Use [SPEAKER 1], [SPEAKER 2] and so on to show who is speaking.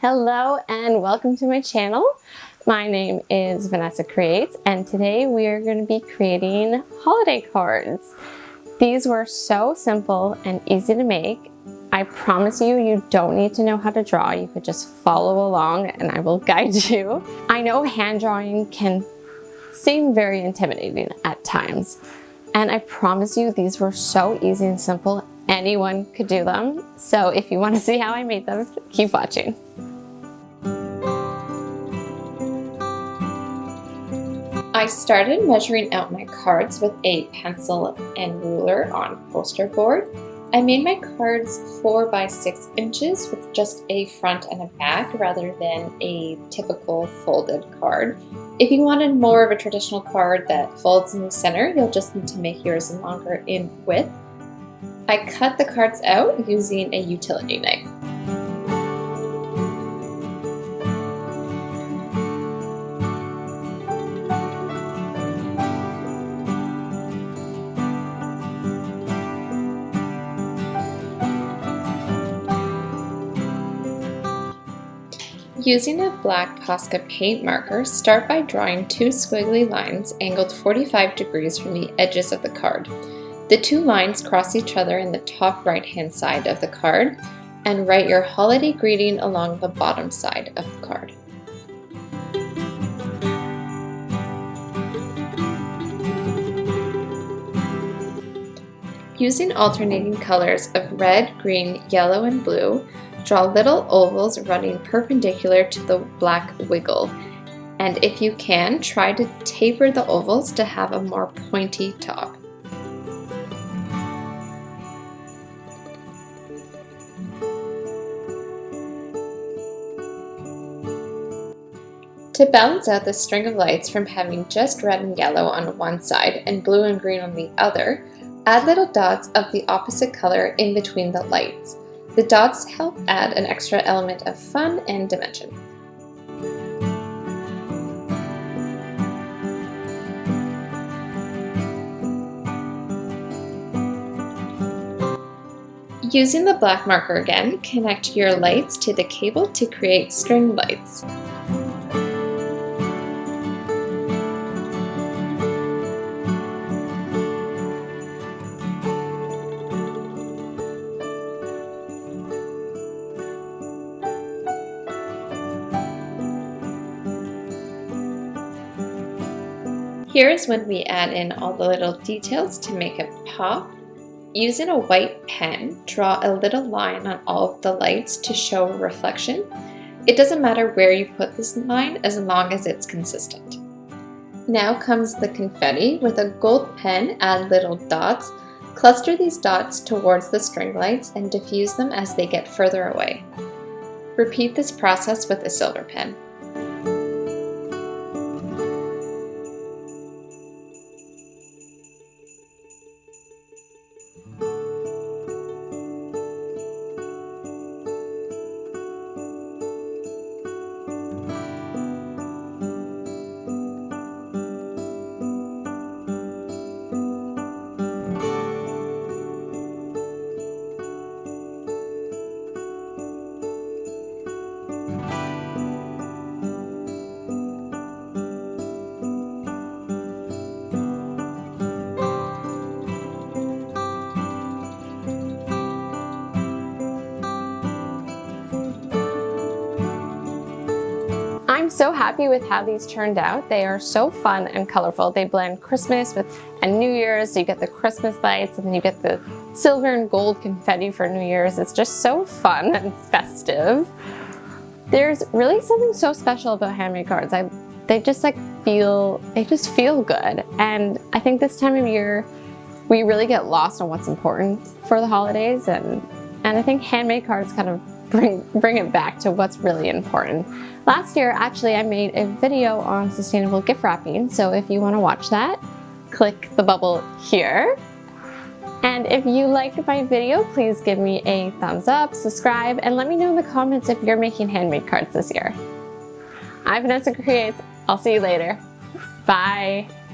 [SPEAKER 1] Hello and welcome to my channel. My name is Vanessa Creates and today we are going to be creating holiday cards. These were so simple and easy to make. I promise you, you don't need to know how to draw. You could just follow along and I will guide you. I know hand drawing can seem very intimidating at times, and I promise you these were so easy and simple. Anyone could do them. So if you want to see how I made them, keep watching. I started measuring out my cards with a pencil and ruler on poster board. I made my cards 4 by 6 inches with just a front and a back rather than a typical folded card. If you wanted more of a traditional card that folds in the center, you'll just need to make yours longer in width. I cut the cards out using a utility knife. Using a black Posca paint marker, start by drawing 2 squiggly lines angled 45 degrees from the edges of the card. The 2 lines cross each other in the top right-hand side of the card, and write your holiday greeting along the bottom side of the card. Using alternating colors of red, green, yellow, and blue, draw little ovals running perpendicular to the black wiggle. And if you can, try to taper the ovals to have a more pointy top. To balance out the string of lights from having just red and yellow on one side and blue and green on the other, add little dots of the opposite color in between the lights. The dots help add an extra element of fun and dimension. Using the black marker again, connect your lights to the cable to create string lights. Here is when we add in all the little details to make it pop. Using a white pen, draw a little line on all of the lights to show a reflection. It doesn't matter where you put this line as long as it's consistent. Now comes the confetti. With a gold pen, add little dots. Cluster these dots towards the string lights and diffuse them as they get further away. Repeat this process with a silver pen. I'm so happy with how these turned out. They are so fun and colorful. They blend Christmas with and New Year's, so you get the Christmas lights and then you get the silver and gold confetti for New Year's. It's just so fun and festive. There's really something so special about handmade cards. They just feel good. And I think this time of year, we really get lost on what's important for the holidays. And I think handmade cards kind of bring it back to what's really important. Last year, actually, I made a video on sustainable gift wrapping, so if you want to watch that, click the bubble here. And if you liked my video, please give me a thumbs up, subscribe, and let me know in the comments if you're making handmade cards this year. I'm Vanessa Creates. I'll see you later. Bye.